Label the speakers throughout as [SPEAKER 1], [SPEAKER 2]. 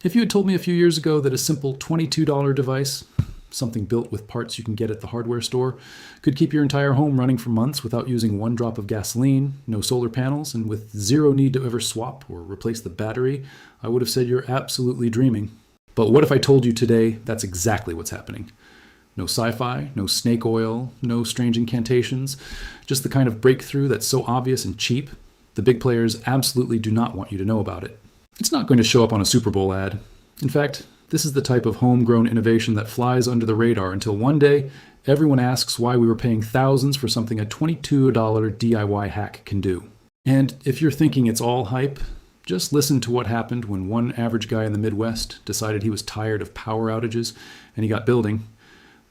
[SPEAKER 1] If you had told me a few years ago that a simple $22 device, something built with parts you can get at the hardware store, could keep your entire home running for months without using one drop of gasoline, no solar panels, and with zero need to ever swap or replace the battery, I would have said you're absolutely dreaming. But what if I told you today that's exactly what's happening? No sci-fi, no snake oil, no strange incantations, just the kind of breakthrough that's so obvious and cheap, the big players absolutely do not want you to know about it. It's not going to show up on a Super Bowl ad. In fact, this is the type of homegrown innovation that flies under the radar until one day, everyone asks why we were paying thousands for something a $22 DIY hack can do. And if you're thinking it's all hype, just listen to what happened when one average guy in the Midwest decided he was tired of power outages and he got building.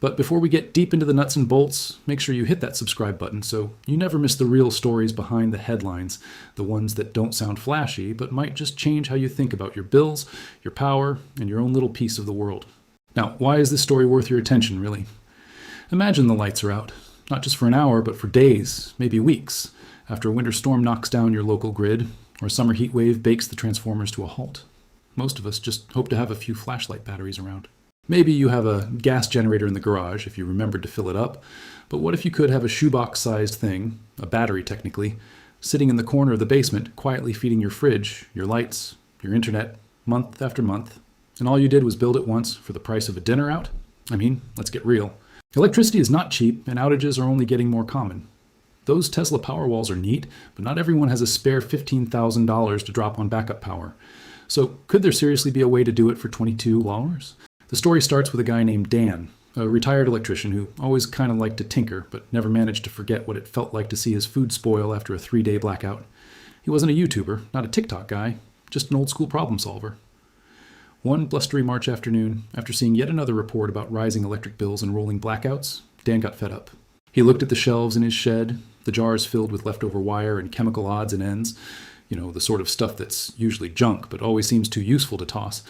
[SPEAKER 1] But before we get deep into the nuts and bolts, make sure you hit that subscribe button so you never miss the real stories behind the headlines, the ones that don't sound flashy, but might just change how you think about your bills, your power, and your own little piece of the world. Now, why is this story worth your attention, really? Imagine the lights are out, not just for an hour, but for days, maybe weeks, after a winter storm knocks down your local grid, or a summer heat wave bakes the transformers to a halt. Most of us just hope to have a few flashlight batteries around. Maybe you have a gas generator in the garage if you remembered to fill it up, but what if you could have a shoebox-sized thing, a battery technically, sitting in the corner of the basement quietly feeding your fridge, your lights, your internet, month after month, and all you did was build it once for the price of a dinner out? I mean, let's get real. Electricity is not cheap, and outages are only getting more common. Those Tesla Powerwalls are neat, but not everyone has a spare $15,000 to drop on backup power. So could there seriously be a way to do it for $22? The story starts with a guy named Dan, a retired electrician who always kind of liked to tinker, but never managed to forget what it felt like to see his food spoil after a 3-day blackout. He wasn't a YouTuber, not a TikTok guy, just an old-school problem solver. One blustery March afternoon, after seeing yet another report about rising electric bills and rolling blackouts, Dan got fed up. He looked at the shelves in his shed, the jars filled with leftover wire and chemical odds and ends, the sort of stuff that's usually junk but always seems too useful to toss,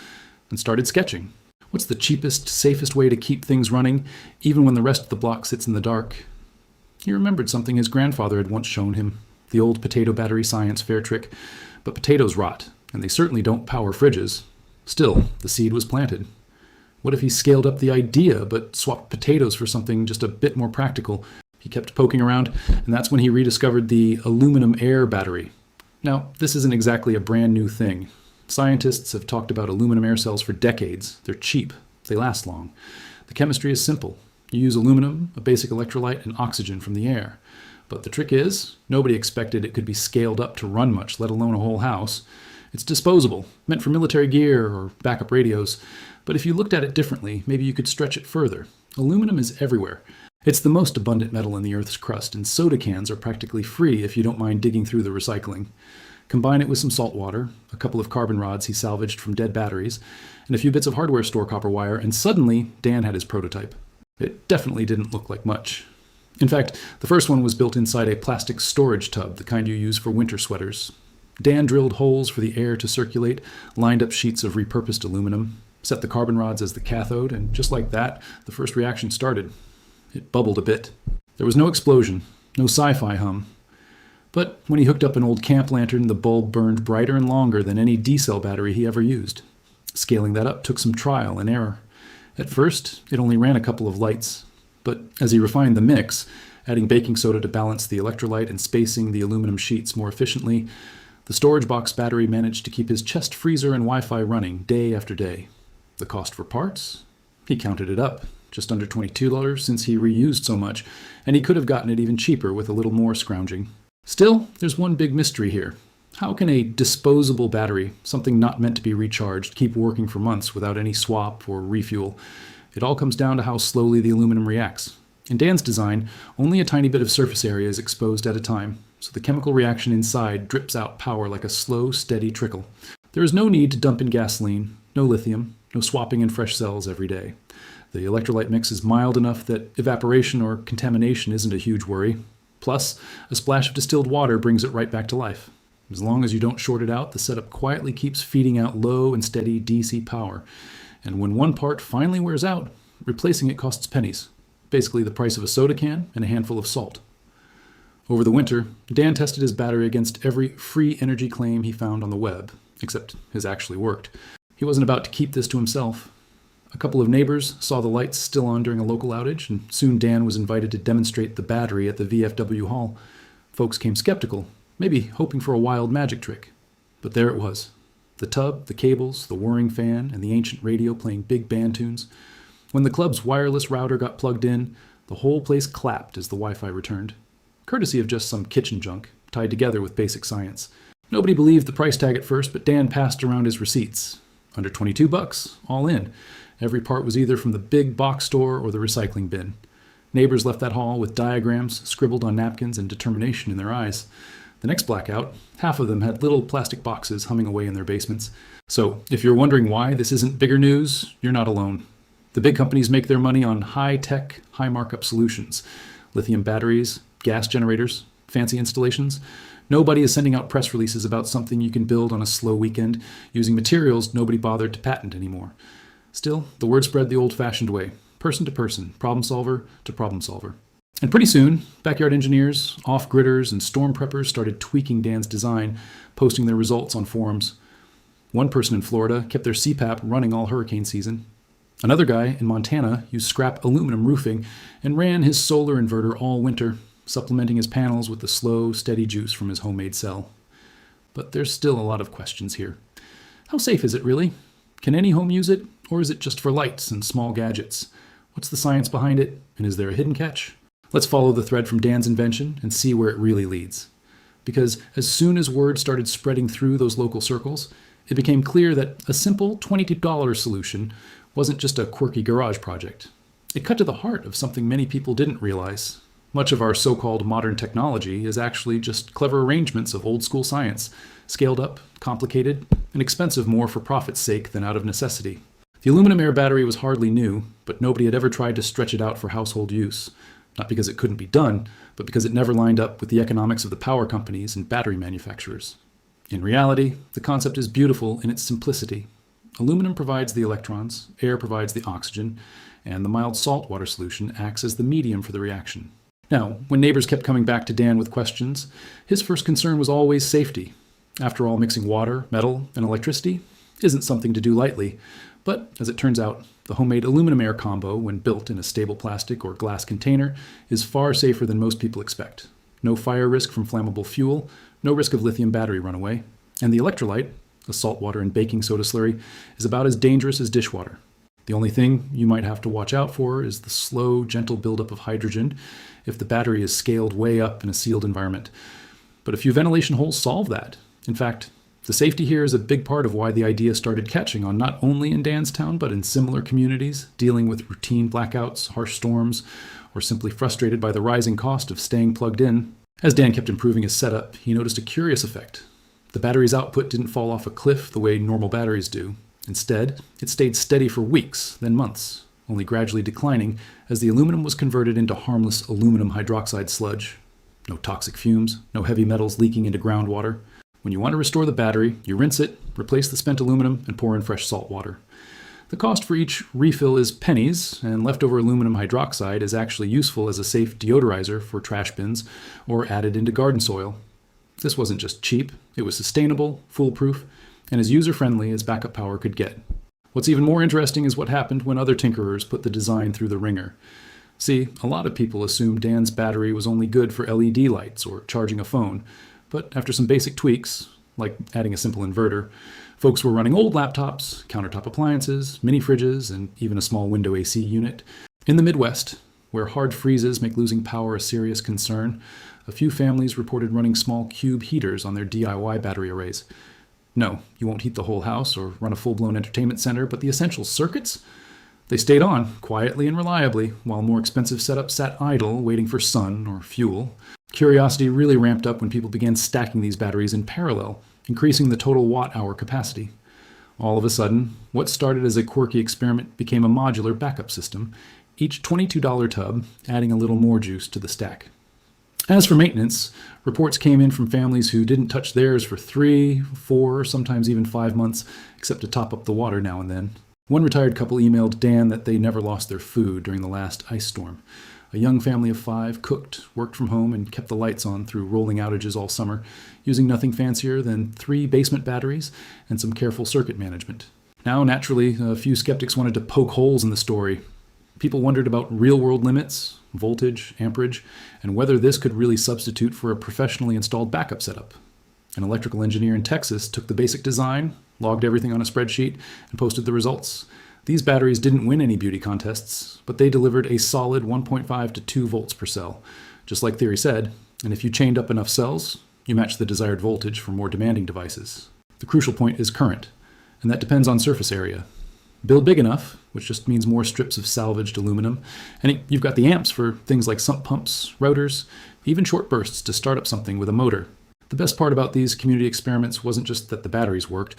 [SPEAKER 1] and started sketching. What's the cheapest, safest way to keep things running, even when the rest of the block sits in the dark? He remembered something his grandfather had once shown him, the old potato battery science fair trick. But potatoes rot, and they certainly don't power fridges. Still, the seed was planted. What if he scaled up the idea, but swapped potatoes for something just a bit more practical? He kept poking around, and that's when he rediscovered the aluminum air battery. Now, this isn't exactly a brand new thing. Scientists have talked about aluminum air cells for decades. They're cheap. They last long. The chemistry is simple. You use aluminum, a basic electrolyte, and oxygen from the air. But the trick is, nobody expected it could be scaled up to run much, let alone a whole house. It's disposable, meant for military gear or backup radios. But if you looked at it differently, maybe you could stretch it further. Aluminum is everywhere. It's the most abundant metal in the Earth's crust, and soda cans are practically free if you don't mind digging through the recycling. Combine it with some salt water, a couple of carbon rods he salvaged from dead batteries, and a few bits of hardware store copper wire, and suddenly Dan had his prototype. It definitely didn't look like much. In fact, the first one was built inside a plastic storage tub, the kind you use for winter sweaters. Dan drilled holes for the air to circulate, lined up sheets of repurposed aluminum, set the carbon rods as the cathode, and just like that, the first reaction started. It bubbled a bit. There was no explosion, no sci-fi hum. But when he hooked up an old camp lantern, the bulb burned brighter and longer than any D-cell battery he ever used. Scaling that up took some trial and error. At first, it only ran a couple of lights. But as he refined the mix, adding baking soda to balance the electrolyte and spacing the aluminum sheets more efficiently, the storage box battery managed to keep his chest freezer and Wi-Fi running day after day. The cost for parts? He counted it up. Just under $22 since he reused so much, and he could have gotten it even cheaper with a little more scrounging. Still, there's one big mystery here. How can a disposable battery, something not meant to be recharged, keep working for months without any swap or refuel? It all comes down to how slowly the aluminum reacts. In Dan's design, only a tiny bit of surface area is exposed at a time, so the chemical reaction inside drips out power like a slow, steady trickle. There is no need to dump in gasoline, no lithium, no swapping in fresh cells every day. The electrolyte mix is mild enough that evaporation or contamination isn't a huge worry. Plus, a splash of distilled water brings it right back to life. As long as you don't short it out, the setup quietly keeps feeding out low and steady DC power. And when one part finally wears out, replacing it costs pennies. Basically the price of a soda can and a handful of salt. Over the winter, Dan tested his battery against every free energy claim he found on the web, except his actually worked. He wasn't about to keep this to himself. A couple of neighbors saw the lights still on during a local outage, and soon Dan was invited to demonstrate the battery at the VFW hall. Folks came skeptical, maybe hoping for a wild magic trick. But there it was. The tub, the cables, the whirring fan, and the ancient radio playing big band tunes. When the club's wireless router got plugged in, the whole place clapped as the Wi-Fi returned. Courtesy of just some kitchen junk, tied together with basic science. Nobody believed the price tag at first, but Dan passed around his receipts. Under $22, all in. Every part was either from the big box store or the recycling bin. Neighbors left that hall with diagrams scribbled on napkins and determination in their eyes. The next blackout, half of them had little plastic boxes humming away in their basements. So, if you're wondering why this isn't bigger news, you're not alone. The big companies make their money on high-tech, high-markup solutions. Lithium batteries, gas generators, fancy installations. Nobody is sending out press releases about something you can build on a slow weekend using materials nobody bothered to patent anymore. Still, the word spread the old-fashioned way, person to person, problem solver to problem solver. And pretty soon, backyard engineers, off-gridders, and storm preppers started tweaking Dan's design, posting their results on forums. One person in Florida kept their CPAP running all hurricane season. Another guy in Montana used scrap aluminum roofing and ran his solar inverter all winter, supplementing his panels with the slow, steady juice from his homemade cell. But there's still a lot of questions here. How safe is it really? Can any home use it, or is it just for lights and small gadgets? What's the science behind it, and is there a hidden catch? Let's follow the thread from Dan's invention and see where it really leads. Because as soon as word started spreading through those local circles, it became clear that a simple $22 solution wasn't just a quirky garage project. It cut to the heart of something many people didn't realize. Much of our so-called modern technology is actually just clever arrangements of old-school science, scaled up, complicated, and expensive more for profit's sake than out of necessity. The aluminum air battery was hardly new, but nobody had ever tried to stretch it out for household use. Not because it couldn't be done, but because it never lined up with the economics of the power companies and battery manufacturers. In reality, the concept is beautiful in its simplicity. Aluminum provides the electrons, air provides the oxygen, and the mild saltwater solution acts as the medium for the reaction. Now, when neighbors kept coming back to Dan with questions, his first concern was always safety. After all, mixing water, metal, and electricity isn't something to do lightly. But, as it turns out, the homemade aluminum air combo, when built in a stable plastic or glass container, is far safer than most people expect. No fire risk from flammable fuel, no risk of lithium battery runaway. And the electrolyte, a saltwater and baking soda slurry, is about as dangerous as dishwater. The only thing you might have to watch out for is the slow, gentle buildup of hydrogen if the battery is scaled way up in a sealed environment. But a few ventilation holes solve that. In fact, the safety here is a big part of why the idea started catching on not only in Danstown, but in similar communities, dealing with routine blackouts, harsh storms, or simply frustrated by the rising cost of staying plugged in. As Dan kept improving his setup, he noticed a curious effect. The battery's output didn't fall off a cliff the way normal batteries do. Instead, it stayed steady for weeks, then months, only gradually declining as the aluminum was converted into harmless aluminum hydroxide sludge. No toxic fumes, no heavy metals leaking into groundwater. When you want to restore the battery, you rinse it, replace the spent aluminum, and pour in fresh salt water. The cost for each refill is pennies, and leftover aluminum hydroxide is actually useful as a safe deodorizer for trash bins or added into garden soil. This wasn't just cheap, it was sustainable, foolproof, and as user-friendly as backup power could get. What's even more interesting is what happened when other tinkerers put the design through the ringer. See, a lot of people assumed Dan's battery was only good for LED lights or charging a phone, but after some basic tweaks, like adding a simple inverter, folks were running old laptops, countertop appliances, mini fridges, and even a small window AC unit. In the Midwest, where hard freezes make losing power a serious concern, a few families reported running small cube heaters on their DIY battery arrays. No, you won't heat the whole house or run a full-blown entertainment center, but the essential circuits? They stayed on, quietly and reliably, while more expensive setups sat idle, waiting for sun or fuel. Curiosity really ramped up when people began stacking these batteries in parallel, increasing the total watt-hour capacity. All of a sudden, what started as a quirky experiment became a modular backup system, each $22 tub adding a little more juice to the stack. As for maintenance, reports came in from families who didn't touch theirs for 3, 4, sometimes even 5 months, except to top up the water now and then. One retired couple emailed Dan that they never lost their food during the last ice storm. A young family of 5 cooked, worked from home, and kept the lights on through rolling outages all summer, using nothing fancier than 3 basement batteries and some careful circuit management. Now, naturally, a few skeptics wanted to poke holes in the story. People wondered about real-world limits, voltage, amperage, and whether this could really substitute for a professionally installed backup setup. An electrical engineer in Texas took the basic design, logged everything on a spreadsheet, and posted the results. These batteries didn't win any beauty contests, but they delivered a solid 1.5 to 2 volts per cell, just like theory said, and if you chained up enough cells, you match the desired voltage for more demanding devices. The crucial point is current, and that depends on surface area. Build big enough, which just means more strips of salvaged aluminum, and you've got the amps for things like sump pumps, rotors, even short bursts to start up something with a motor. The best part about these community experiments wasn't just that the batteries worked,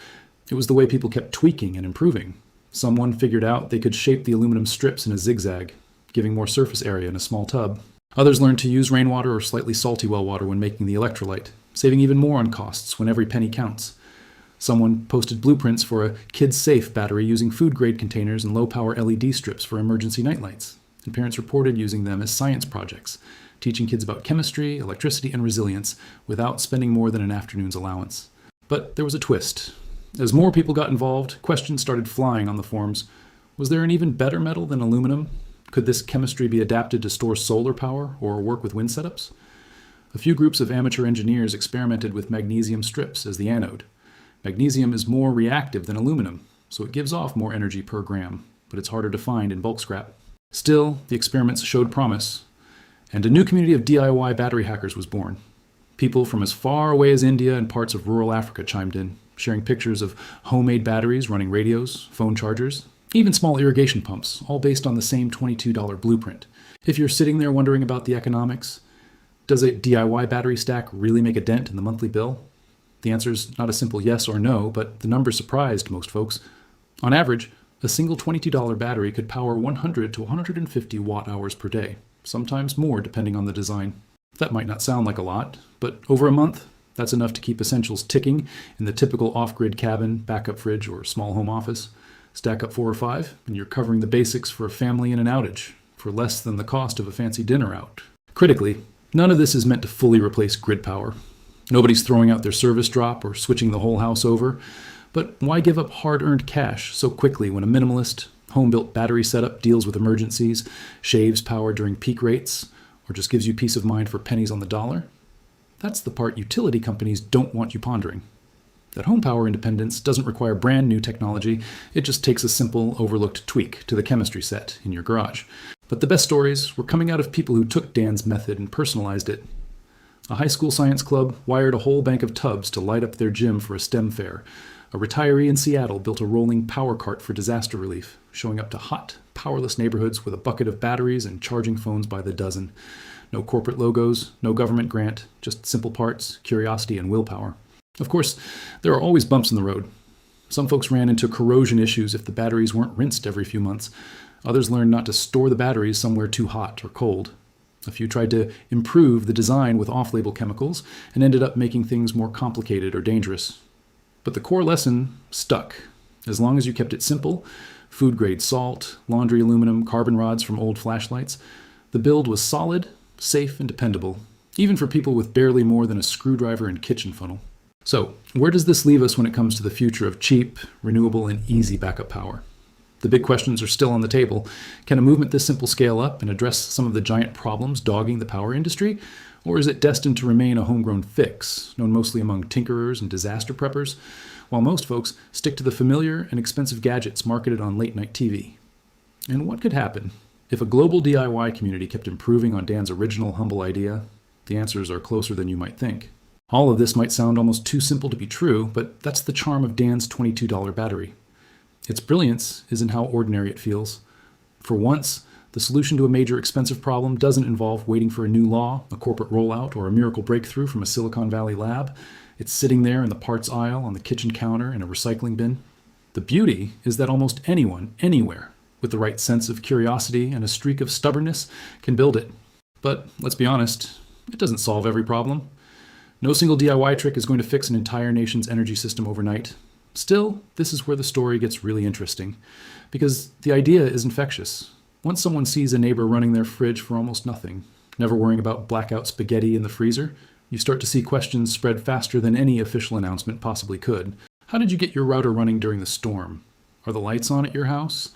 [SPEAKER 1] it was the way people kept tweaking and improving. Someone figured out they could shape the aluminum strips in a zigzag, giving more surface area in a small tub. Others learned to use rainwater or slightly salty well water when making the electrolyte, saving even more on costs when every penny counts. Someone posted blueprints for a kid-safe battery using food-grade containers and low-power LED strips for emergency nightlights, and parents reported using them as science projects, teaching kids about chemistry, electricity, and resilience without spending more than an afternoon's allowance. But there was a twist. As more people got involved, questions started flying on the forums. Was there an even better metal than aluminum? Could this chemistry be adapted to store solar power or work with wind setups? A few groups of amateur engineers experimented with magnesium strips as the anode. Magnesium is more reactive than aluminum, so it gives off more energy per gram, but it's harder to find in bulk scrap. Still, the experiments showed promise, and a new community of DIY battery hackers was born. People from as far away as India and parts of rural Africa chimed in, sharing pictures of homemade batteries running radios, phone chargers, even small irrigation pumps, all based on the same $22 blueprint. If you're sitting there wondering about the economics, does a DIY battery stack really make a dent in the monthly bill? The answer is not a simple yes or no, but the number surprised most folks. On average, a single $22 battery could power 100 to 150 watt-hours per day, sometimes more depending on the design. That might not sound like a lot, but over a month, that's enough to keep essentials ticking in the typical off-grid cabin, backup fridge, or small home office. Stack up 4 or 5, and you're covering the basics for a family in an outage, for less than the cost of a fancy dinner out. Critically, none of this is meant to fully replace grid power. Nobody's throwing out their service drop or switching the whole house over, but why give up hard-earned cash so quickly when a minimalist, home-built battery setup deals with emergencies, shaves power during peak rates, or just gives you peace of mind for pennies on the dollar? That's the part utility companies don't want you pondering. That home power independence doesn't require brand new technology, it just takes a simple, overlooked tweak to the chemistry set in your garage. But the best stories were coming out of people who took Dan's method and personalized it. A high school science club wired a whole bank of tubs to light up their gym for a STEM fair. A retiree in Seattle built a rolling power cart for disaster relief, showing up to hot, powerless neighborhoods with a bucket of batteries and charging phones by the dozen. No corporate logos, no government grant, just simple parts, curiosity, and willpower. Of course, there are always bumps in the road. Some folks ran into corrosion issues if the batteries weren't rinsed every few months. Others learned not to store the batteries somewhere too hot or cold. A few tried to improve the design with off-label chemicals and ended up making things more complicated or dangerous. But the core lesson stuck. As long as you kept it simple, food-grade salt, laundry aluminum, carbon rods from old flashlights, the build was solid, safe, and dependable, even for people with barely more than a screwdriver and kitchen funnel. So, where does this leave us when it comes to the future of cheap, renewable, and easy backup power? The big questions are still on the table. Can a movement this simple scale up and address some of the giant problems dogging the power industry? Or is it destined to remain a homegrown fix, known mostly among tinkerers and disaster preppers, while most folks stick to the familiar and expensive gadgets marketed on late-night TV? And what could happen if a global DIY community kept improving on Dan's original humble idea? The answers are closer than you might think. All of this might sound almost too simple to be true, but that's the charm of Dan's $22 battery. Its brilliance is in how ordinary it feels. For once, the solution to a major expensive problem doesn't involve waiting for a new law, a corporate rollout, or a miracle breakthrough from a Silicon Valley lab. It's sitting there in the parts aisle, on the kitchen counter, in a recycling bin. The beauty is that almost anyone, anywhere, with the right sense of curiosity and a streak of stubbornness, can build it. But let's be honest, it doesn't solve every problem. No single DIY trick is going to fix an entire nation's energy system overnight. Still, this is where the story gets really interesting, because the idea is infectious. Once someone sees a neighbor running their fridge for almost nothing, never worrying about blackout spaghetti in the freezer, you start to see questions spread faster than any official announcement possibly could. How did you get your router running during the storm? Are the lights on at your house?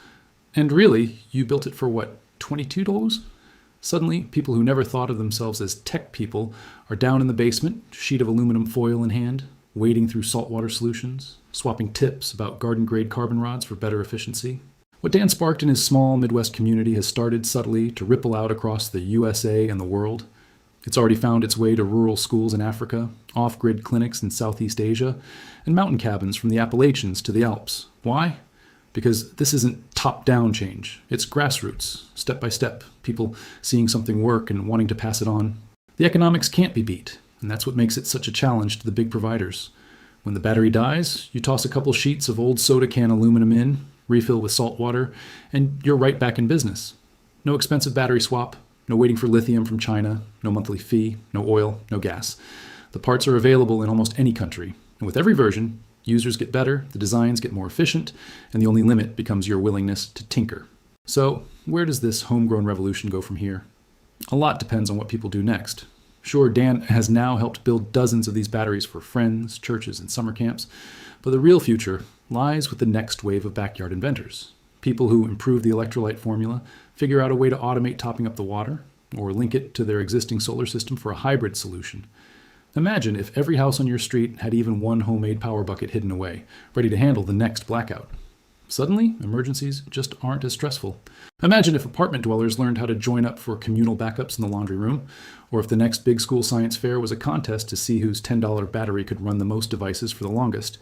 [SPEAKER 1] And really, you built it for what, $22? Suddenly, people who never thought of themselves as tech people are down in the basement, sheet of aluminum foil in hand, wading through saltwater solutions, swapping tips about garden-grade carbon rods for better efficiency. What Dan sparked in his small Midwest community has started subtly to ripple out across the USA and the world. It's already found its way to rural schools in Africa, off-grid clinics in Southeast Asia, and mountain cabins from the Appalachians to the Alps. Why? Because this isn't top-down change. It's grassroots, step by step, people seeing something work and wanting to pass it on. The economics can't be beat, and that's what makes it such a challenge to the big providers. When the battery dies, you toss a couple sheets of old soda can aluminum in, refill with salt water, and you're right back in business. No expensive battery swap, no waiting for lithium from China, no monthly fee, no oil, no gas. The parts are available in almost any country, and with every version, users get better, the designs get more efficient, and the only limit becomes your willingness to tinker. So, where does this homegrown revolution go from here? A lot depends on what people do next. Sure, Dan has now helped build dozens of these batteries for friends, churches, and summer camps, but the real future lies with the next wave of backyard inventors. People who improve the electrolyte formula, figure out a way to automate topping up the water, or link it to their existing solar system for a hybrid solution. Imagine if every house on your street had even one homemade power bucket hidden away, ready to handle the next blackout. Suddenly, emergencies just aren't as stressful. Imagine if apartment dwellers learned how to join up for communal backups in the laundry room, or if the next big school science fair was a contest to see whose $10 battery could run the most devices for the longest.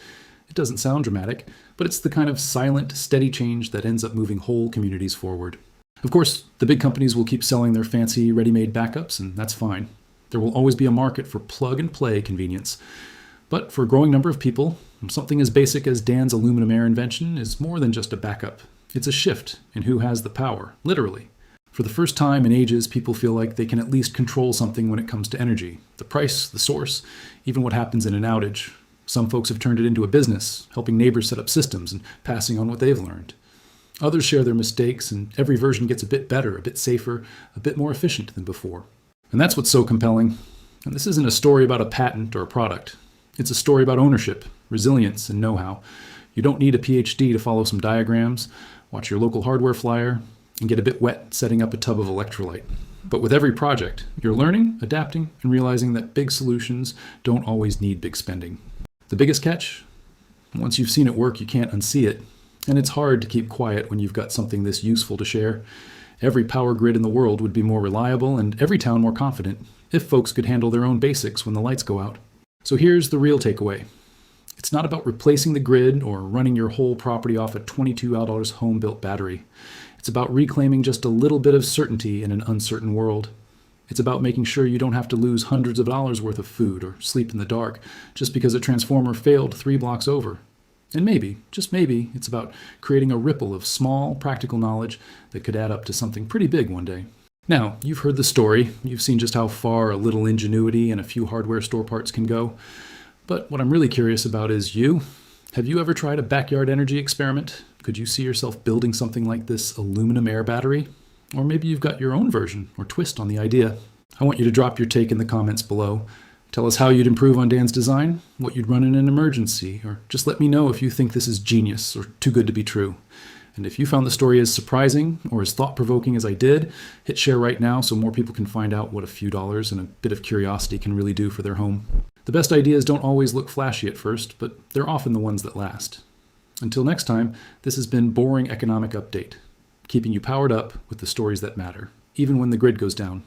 [SPEAKER 1] It doesn't sound dramatic, but it's the kind of silent, steady change that ends up moving whole communities forward. Of course, the big companies will keep selling their fancy, ready-made backups, and that's fine. There will always be a market for plug-and-play convenience. But for a growing number of people, something as basic as Dan's aluminum air invention is more than just a backup. It's a shift in who has the power, literally. For the first time in ages, people feel like they can at least control something when it comes to energy. The price, the source, even what happens in an outage. Some folks have turned it into a business, helping neighbors set up systems and passing on what they've learned. Others share their mistakes, and every version gets a bit better, a bit safer, a bit more efficient than before. And that's what's so compelling. And this isn't a story about a patent or a product. It's a story about ownership, resilience, and know-how. You don't need a PhD to follow some diagrams, watch your local hardware flyer, and get a bit wet setting up a tub of electrolyte. But with every project, you're learning, adapting, and realizing that big solutions don't always need big spending. The biggest catch? Once you've seen it work, you can't unsee it. And it's hard to keep quiet when you've got something this useful to share. Every power grid in the world would be more reliable and every town more confident if folks could handle their own basics when the lights go out. So here's the real takeaway. It's not about replacing the grid or running your whole property off a $22 home-built battery. It's about reclaiming just a little bit of certainty in an uncertain world. It's about making sure you don't have to lose hundreds of dollars worth of food or sleep in the dark just because a transformer failed 3 blocks over. And maybe, just maybe, it's about creating a ripple of small, practical knowledge that could add up to something pretty big one day. Now, you've heard the story. You've seen just how far a little ingenuity and a few hardware store parts can go. But what I'm really curious about is you. Have you ever tried a backyard energy experiment? Could you see yourself building something like this aluminum air battery? Or maybe you've got your own version or twist on the idea. I want you to drop your take in the comments below. Tell us how you'd improve on Dan's design, what you'd run in an emergency, or just let me know if you think this is genius or too good to be true. And if you found the story as surprising or as thought-provoking as I did, hit share right now so more people can find out what a few dollars and a bit of curiosity can really do for their home. The best ideas don't always look flashy at first, but they're often the ones that last. Until next time, this has been Boring Economic Update, keeping you powered up with the stories that matter, even when the grid goes down.